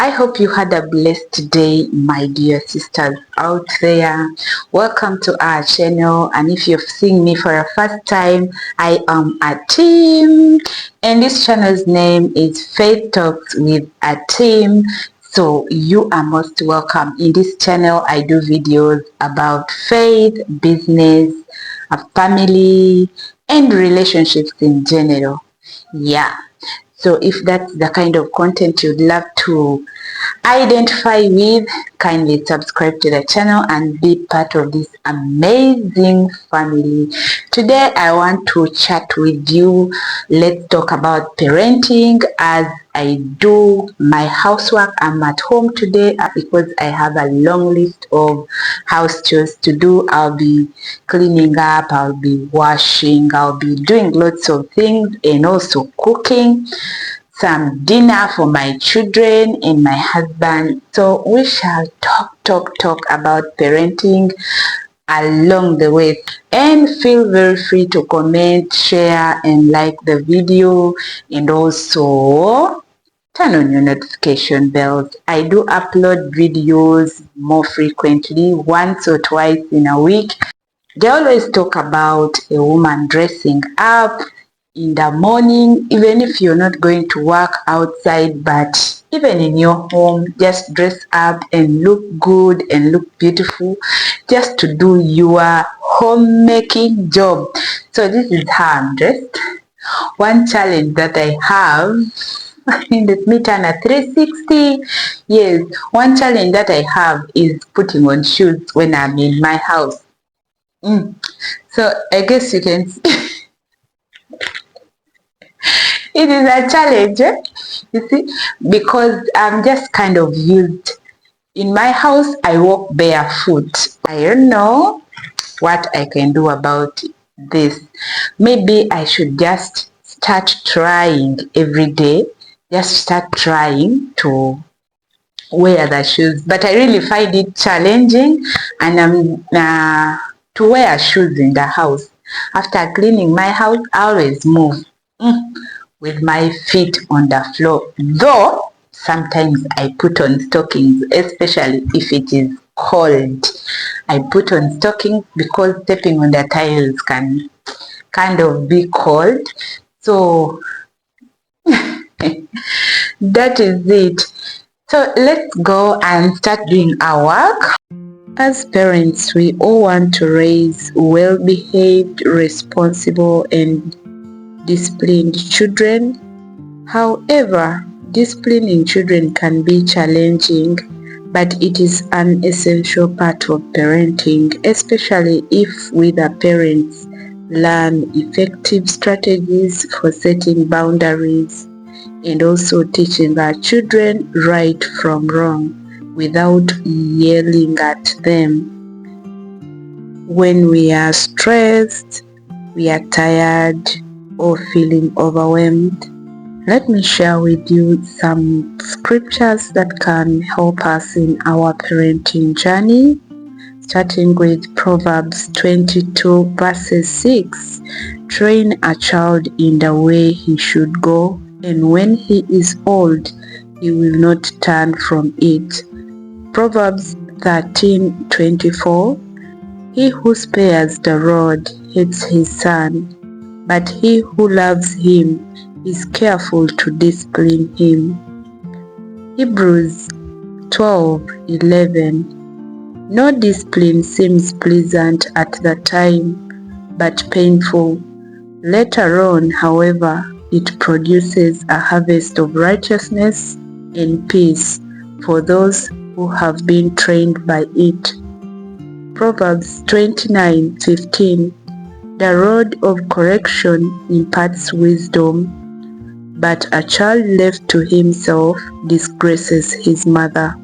I hope you had a blessed day, my dear sisters out there. Welcome to our channel, and if you've seen me for the first time, I am Atim, and this channel's name is Faith Talks with Atim. So you are most welcome. In this channel, I do videos about faith, business, family, and relationships in general. Yeah. So if that's the kind of content you'd love to identify with, kindly subscribe to the channel and be part of this amazing family. Today I want to chat with you. Let's talk about parenting. As I do my housework, I'm at home today because I have a long list of house chores to do. I'll be cleaning up, I'll be washing, I'll be doing lots of things, and also cooking some dinner for my children and my husband. So we shall talk about parenting along the way, and feel very free to comment, share, and like the video, and also turn on your notification bells. I do upload videos more frequently, once or twice in a week. They always talk about a woman dressing up in the morning, even if you're not going to work outside, but even in your home, just dress up and look good and look beautiful, just to do your homemaking job. So this is how I'm dressed. One challenge that I have, let me turn a 360. Yes, one challenge that I have is putting on shoes when I'm in my house. So I guess you can see it is a challenge, you see, because I'm just kind of used. In my house, I walk barefoot. I don't know what I can do about this. Maybe I should just start trying every day. Just start trying to wear the shoes. But I really find it challenging, and I'm to wear shoes in the house. After cleaning my house, I always move with my feet on the floor. Though sometimes I put on stockings, especially if it is cold. I put on stockings because stepping on the tiles can kind of be cold. So that is it. So let's go and start doing our work. As parents, we all want to raise well-behaved, responsible, and disciplined children. However, disciplining children can be challenging, but it is an essential part of parenting, especially if we the parents learn effective strategies for setting boundaries and also teaching our children right from wrong without yelling at them. When we are stressed, we are tired, or feeling overwhelmed, let me share with you some scriptures that can help us in our parenting journey, starting with Proverbs 22 verses 6. Train a child in the way he should go, and when he is old, he will not turn from it. Proverbs 13:24. He who spares the rod hates his son, but he who loves him is careful to discipline him. Hebrews 12:11. No discipline seems pleasant at the time, but painful. Later on, however, it produces a harvest of righteousness and peace for those who have been trained by it. Proverbs 29:15. The rod of correction imparts wisdom, but a child left to himself disgraces his mother.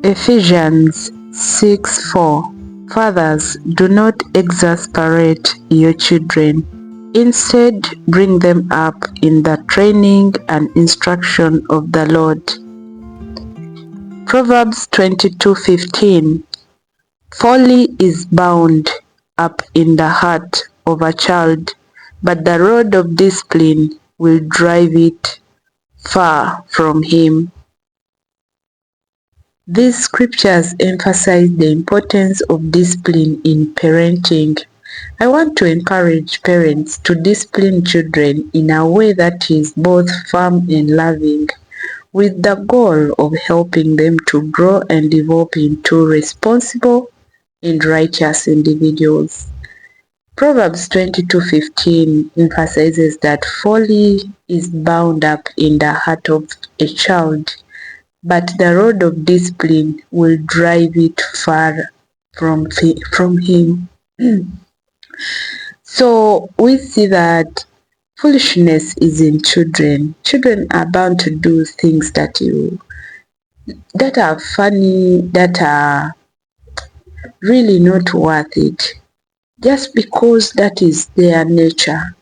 Ephesians 6:4. Fathers, do not exasperate your children. Instead, bring them up in the training and instruction of the Lord. Proverbs 22:15. Folly is bound up in the heart of a child, but the rod of discipline will drive it far from him. These scriptures emphasize the importance of discipline in parenting. I want to encourage parents to discipline children in a way that is both firm and loving, with the goal of helping them to grow and develop into responsible and righteous individuals. Proverbs 22:15 emphasizes that folly is bound up in the heart of a child, but the rod of discipline will drive it far from him. So we see that foolishness is in children. Children are bound to do things that are funny, that are really not worth it, just because that is their nature.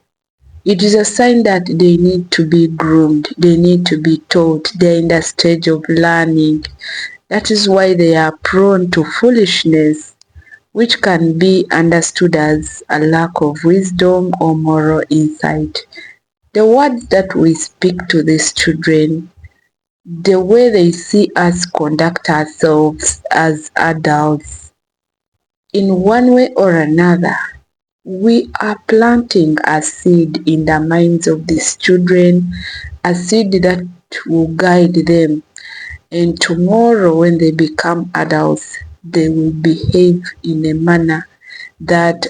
It is a sign that they need to be groomed, they need to be taught, they're in the stage of learning. That is why they are prone to foolishness, which can be understood as a lack of wisdom or moral insight. The words that we speak to these children, the way they see us conduct ourselves as adults, in one way or another, we are planting a seed in the minds of these children, a seed that will guide them. And tomorrow when they become adults, they will behave in a manner that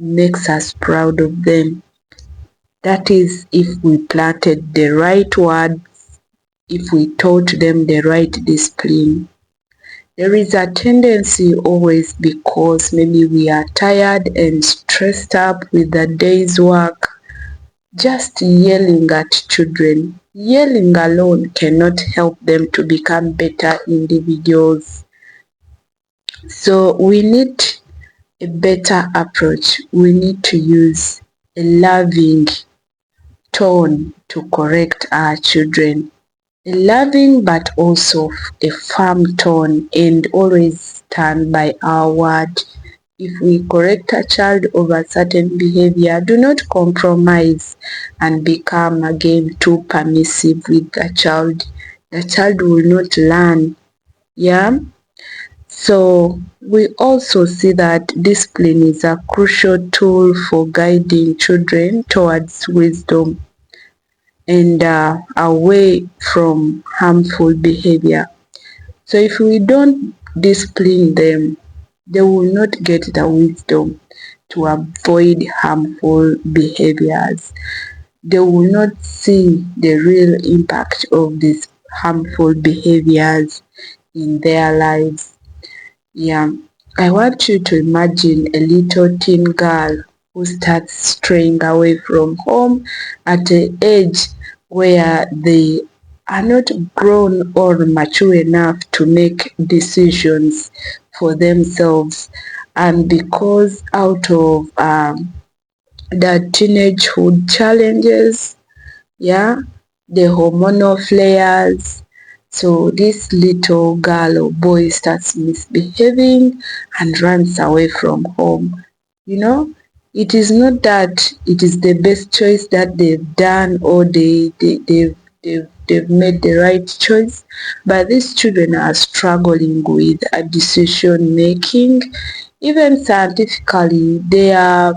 makes us proud of them. That is, if we planted the right words, if we taught them the right discipline. There is a tendency always, because maybe we are tired and stressed up with the day's work, just yelling at children. Yelling alone cannot help them to become better individuals. So we need a better approach. We need to use a loving tone to correct our children. A loving but also a firm tone, and always stand by our word. If we correct a child over certain behavior, do not compromise and become again too permissive with the child. The child will not learn. Yeah. So we also see that discipline is a crucial tool for guiding children towards wisdom and away from harmful behavior. So if we don't discipline them, they will not get the wisdom to avoid harmful behaviors. They will not see the real impact of these harmful behaviors in their lives. Yeah, I want you to imagine a little teen girl who starts straying away from home at an age where they are not grown or mature enough to make decisions for themselves. And because out of the teenagehood challenges, yeah, the hormonal flares, so this little girl or boy starts misbehaving and runs away from home. You know, it is not that it is the best choice that they've done, or they've made the right choice, but these children are struggling with a decision making. Even scientifically, they are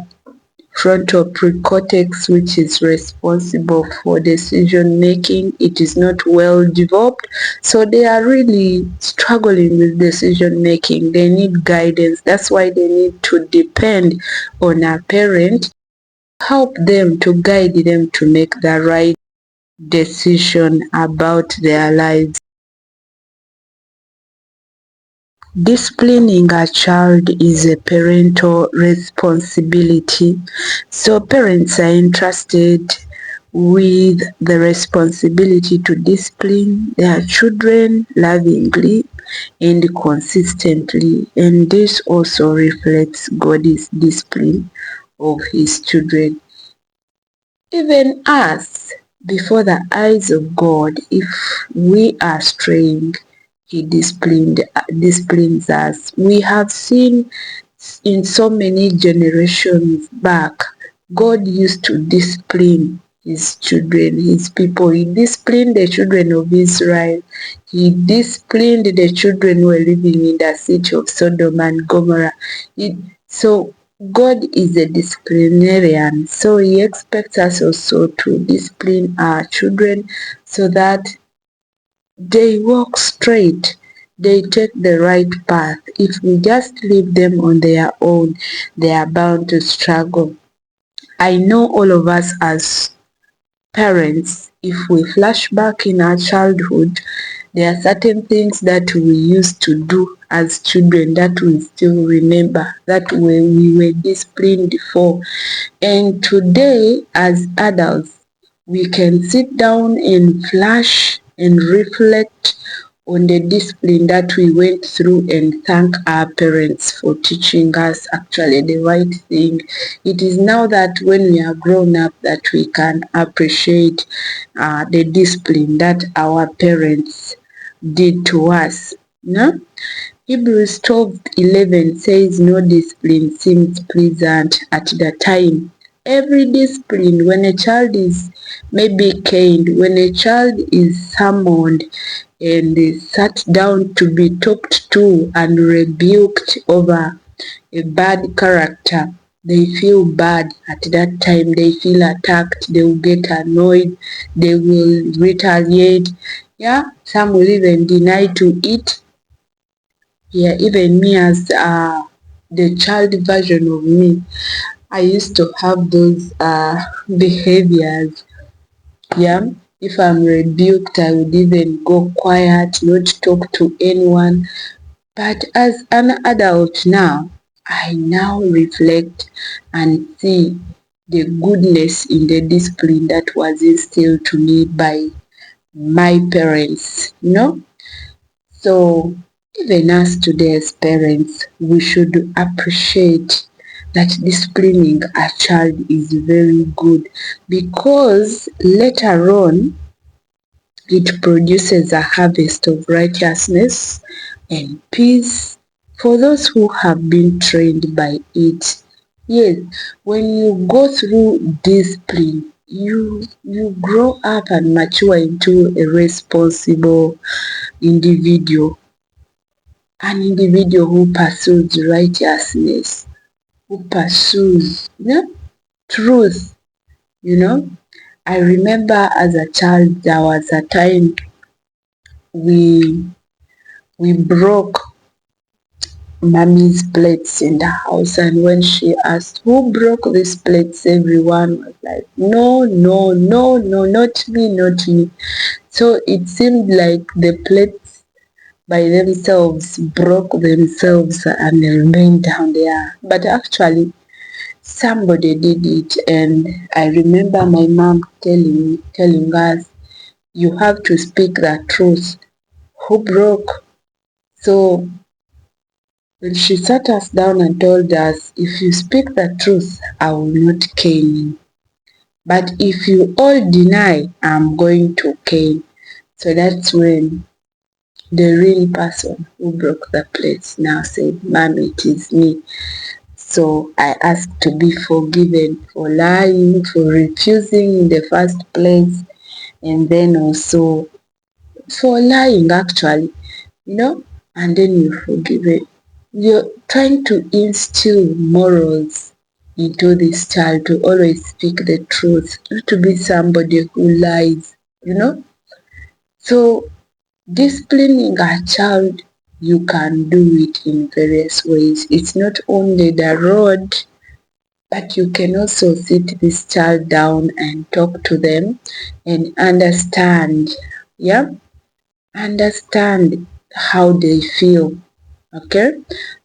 frontal precortex, which is responsible for decision making, it is not well developed, so they are really struggling with decision making. They need guidance. That's why they need to depend on a parent to help them, to guide them to make the right decision about their lives. Disciplining a child is a parental responsibility. So parents are entrusted with the responsibility to discipline their children lovingly and consistently. And this also reflects God's discipline of his children. Even us, before the eyes of God, if we are straying, he disciplines us. We have seen in so many generations back, God used to discipline his children, his people. He disciplined the children of Israel. He disciplined the children who were living in the city of Sodom and Gomorrah. So God is a disciplinarian. So he expects us also to discipline our children so that they walk straight. They take the right path. If we just leave them on their own, they are bound to struggle. I know all of us as parents, if we flash back in our childhood, there are certain things that we used to do as children that we still remember, that we were disciplined for. And today, as adults, we can sit down and flash and reflect on the discipline that we went through and thank our parents for teaching us actually the right thing. It is now that when we are grown up that we can appreciate the discipline that our parents did to us. No? Hebrews 12:11 says no discipline seems pleasant at the time. Every discipline, when a child is maybe caned, when a child is summoned and is sat down to be talked to and rebuked over a bad character, they feel bad at that time. They feel attacked. They will get annoyed. They will retaliate. Yeah, some will even deny to eat. Yeah, even me as the child version of me, I used to have those behaviors. Yeah, if I'm rebuked, I would even go quiet, not talk to anyone. But as an adult now, I now reflect and see the goodness in the discipline that was instilled to me by my parents, you know. So even us today as parents, we should appreciate that disciplining a child is very good, because later on it produces a harvest of righteousness and peace for those who have been trained by it. Yes, when you go through discipline, you grow up and mature into a responsible individual, an individual who pursues righteousness, who pursues truth, you know. I remember as a child there was a time we broke mommy's plates in the house, and when she asked who broke these plates, everyone was like, no, no, no, no, not me, not me. So it seemed like the plates by themselves broke themselves and they remained down there. But actually, somebody did it, and I remember my mom telling us, you have to speak the truth. Who broke? So when she sat us down and told us, if you speak the truth, I will not cane you. But if you all deny, I'm going to cane. So that's when the real person who broke the plates now said, Mommy, it is me. So I asked to be forgiven for lying, for refusing in the first place, and then also for lying actually, you know, and then you forgive it. You're trying to instill morals into this child to always speak the truth, not to be somebody who lies, you know. So disciplining a child, you can do it in various ways. It's not only the rod, but you can also sit this child down and talk to them and understand, yeah, understand how they feel. Okay,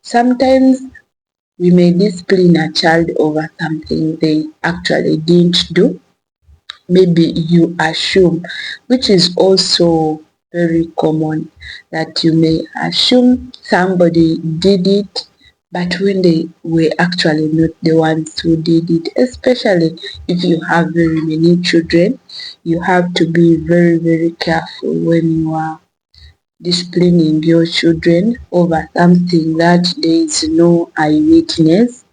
sometimes we may discipline a child over something they actually didn't do. Maybe you assume, which is also very common, that you may assume somebody did it, but when they were actually not the ones who did it. Especially if you have very many children, you have to be very, very careful when you are disciplining your children over something that there is no eyewitness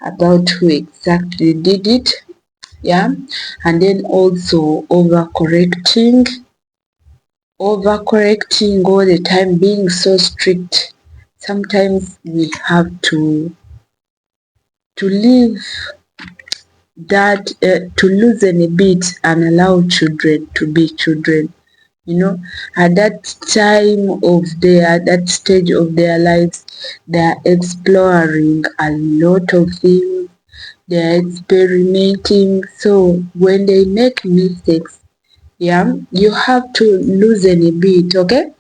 about who exactly did it. Yeah, and then also overcorrecting all the time, being so strict. Sometimes we have to leave that, to loosen a bit and allow children to be children. You know, at that time of at that stage of their lives, they are exploring a lot of things, they are experimenting. So when they make mistakes, yeah, you have to loosen a bit, okay?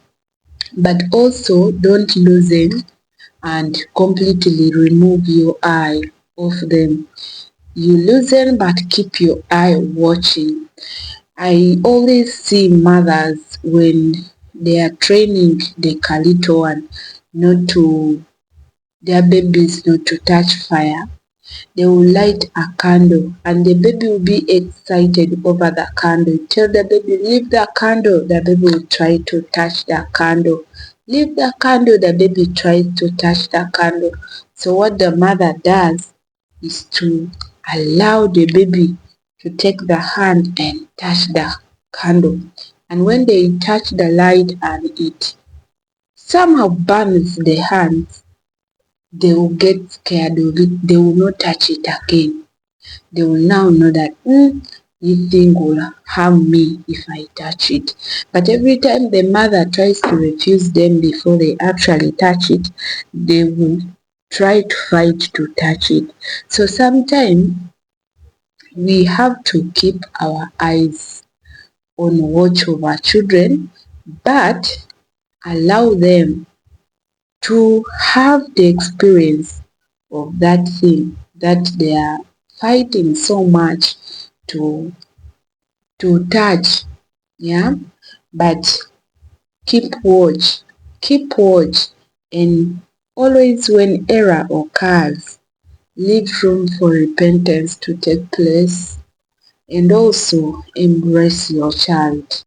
But also don't loosen and completely remove your eye off them. You loosen but keep your eye watching. I always see mothers when they are training the little one not to, their babies not to touch fire. They will light a candle and the baby will be excited over the candle. Tell the baby, leave the candle. The baby will try to touch the candle. Leave the candle. The baby tries to touch the candle. So what the mother does is to allow the baby to take the hand and touch the candle. And when they touch the light and it somehow burns the hands, they will get scared of it. They will not touch it again. They will now know that this thing will harm me if I touch it. But every time the mother tries to refuse them before they actually touch it, they will try to fight to touch it. So sometimes we have to keep our eyes on watch of our children, but allow them to have the experience of that thing that they are fighting so much to touch. Yeah, but keep watch, and always when error occurs, leave room for repentance to take place, and also embrace your child.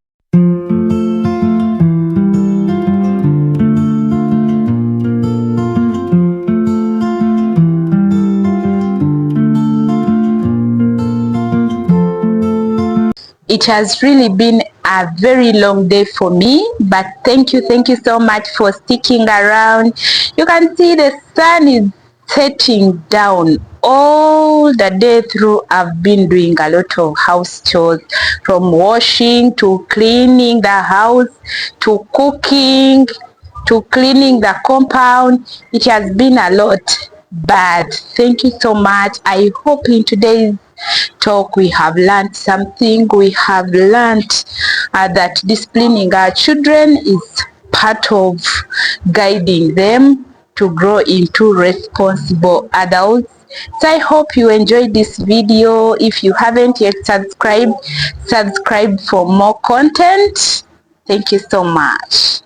It has really been a very long day for me, but thank you so much for sticking around. You can see the sun is setting down. All the day through I've been doing a lot of house chores, from washing to cleaning the house to cooking to cleaning the compound. It has been a lot, but thank you so much. I hope in today's talk we have learned something. We have learned that disciplining our children is part of guiding them to grow into responsible adults. So I hope you enjoyed this video. If you haven't yet subscribed for more content. Thank you so much.